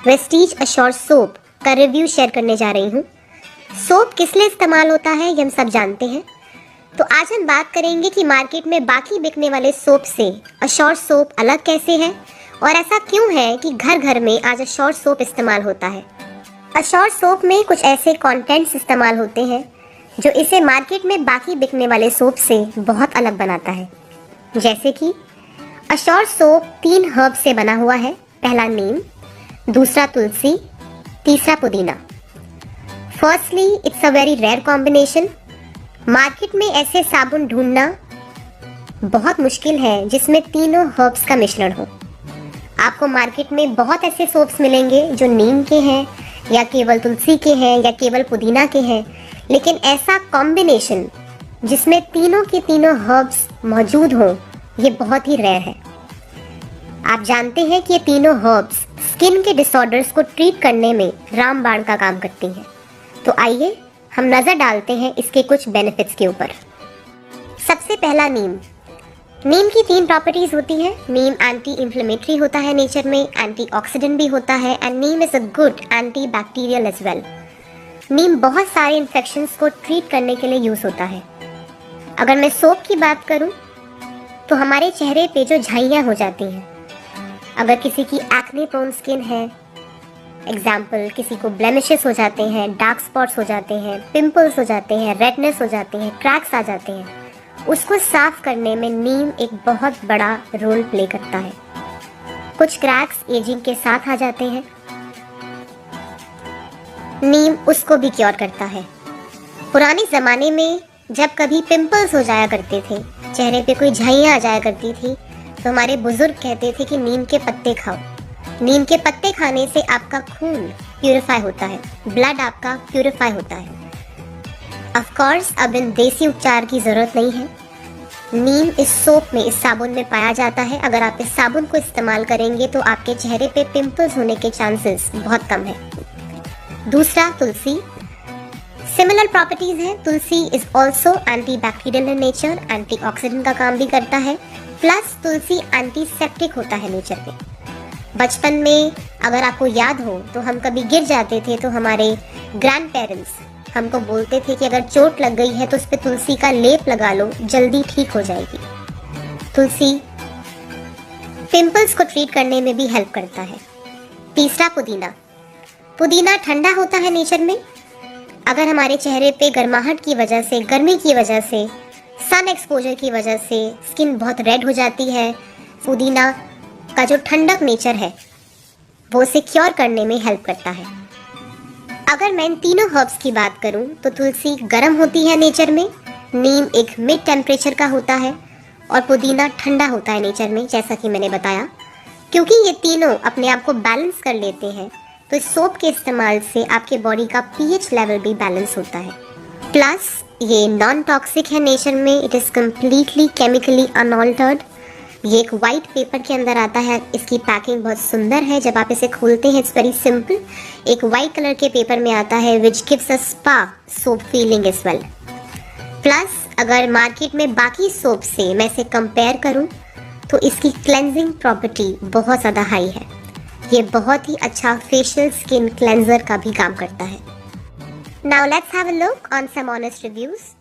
Vestige assure soap का review share करने जा रही हूँ। सोप किस लिए इस्तेमाल होता है ये हम सब जानते हैं। तो आज हम बात करेंगे कि मार्केट में बाकी बिकने वाले सोप से अश्योर सोप अलग कैसे है और ऐसा क्यों है कि घर घर में आज अश्योर सोप इस्तेमाल होता है। अश्योर सोप में कुछ ऐसे कंटेंट्स इस्तेमाल होते हैं जो इसे मार्केट में बाकी बिकने वाले सोप से बहुत अलग बनाता है। जैसे कि अश्योर सोप 3 हर्ब से बना हुआ है। पहला नीम, दूसरा तुलसी, तीसरा पुदीना। Firstly it's a very rare combination. Market में ऐसे साबुन ढूंढना बहुत मुश्किल है जिसमें तीनों हर्ब्स का मिश्रण हो। आपको मार्केट में बहुत ऐसे सोप्स मिलेंगे जो नीम के हैं या केवल तुलसी के हैं या केवल पुदीना के हैं, लेकिन ऐसा कॉम्बिनेशन जिसमें तीनों के तीनों हर्ब्स मौजूद हों ये बहुत ही रेयर है। आप जानते हैं कि ये तीनों हर्ब्स स्किन के डिसऑर्डर्स को ट्रीट करने में रामबाण का काम करती हैं। तो आइए हम नज़र डालते हैं इसके कुछ बेनिफिट्स के ऊपर। सबसे पहला नीम। नीम की 3 प्रॉपर्टीज होती हैं। नीम एंटी इन्फ्लेमेटरी होता है नेचर में, एंटीऑक्सीडेंट भी होता है and neem is a good anti bacterial as well. Neem बहुत सारे इन्फेक्शंस को ट्रीट करने के लिए यूज़ होता है। अगर मैं सोप की बात करूं तो हमारे चेहरे पे जो झाइयाँ हो जाती हैं, अगर किसी की एक्ने प्रोन स्किन है, एग्जाम्पल किसी को ब्लेमिशेस हो जाते हैं, डार्क स्पॉट्स हो जाते हैं, पिंपल्स हो जाते हैं, रेडनेस हो जाते हैं, क्रैक्स आ जाते हैं, उसको साफ करने में नीम एक बहुत बड़ा रोल प्ले करता है। कुछ क्रैक्स एजिंग के साथ आ जाते हैं, नीम उसको भी क्योर करता है। पुराने ज़माने में जब कभी पिंपल्स हो जाया करते थे, चेहरे पे कोई झाइयाँ आ जाया करती थी, तो हमारे बुजुर्ग कहते थे कि नीम के पत्ते खाओ। नीम के पत्ते खाने से आपका खून प्यूरिफाई होता है, ब्लड आपका प्यूरिफाई होता है। ऑफ कोर्स अब इन देसी उपचार की ज़रूरत नहीं है। नीम इस सोप में, इस साबुन में पाया जाता है। अगर आप इस साबुन को इस्तेमाल करेंगे तो आपके चेहरे पे पिंपल्स होने के चांसेस बहुत कम है। दूसरा तुलसी। सिमिलर प्रॉपर्टीज हैं। Tulsi is also anti bacterial in nature, antioxidant का काम भी करता है, प्लस तुलसी एंटीसेप्टिक होता है नेचर पे। बचपन में अगर आपको याद हो तो हम कभी गिर जाते थे तो हमारे ग्रैंड पेरेंट्स हमको बोलते थे कि अगर चोट लग गई है तो उस पर तुलसी का लेप लगा लो, जल्दी ठीक हो जाएगी। तुलसी पिंपल्स को ट्रीट करने में भी हेल्प करता है। तीसरा पुदीना। पुदीना ठंडा होता है नेचर में। अगर हमारे चेहरे पे गर्माहट की वजह से, गर्मी की वजह से, सन एक्सपोजर की वजह से स्किन बहुत रेड हो जाती है, पुदीना का जो ठंडक नेचर है वो उसे क्योर करने में हेल्प करता है। अगर मैं इन तीनों हर्ब्स की बात करूं तो तुलसी गर्म होती है नेचर में, नीम एक मिड टेम्परेचर का होता है और पुदीना ठंडा होता है नेचर में, जैसा कि मैंने बताया। क्योंकि ये तीनों अपने आप को बैलेंस कर लेते हैं तो इस सोप के इस्तेमाल से आपके बॉडी का पीएच लेवल भी बैलेंस होता है। प्लस ये नॉन टॉक्सिक है नेचर में, it is completely chemically unaltered. ये एक वाइट पेपर के अंदर आता है। इसकी पैकिंग बहुत सुंदर है। जब आप इसे खोलते हैं इट्स वेरी सिंपल। एक वाइट कलर के पेपर में आता है which gives a spa soap feeling as well. Plus अगर मार्केट में बाकी सोप से मैं इसे कंपेयर करूं तो इसकी क्लेंजिंग प्रॉपर्टी बहुत ज़्यादा हाई है। ये बहुत ही अच्छा फेशियल स्किन क्लेंजर का भी काम करता है। Now let's have a look on some honest reviews.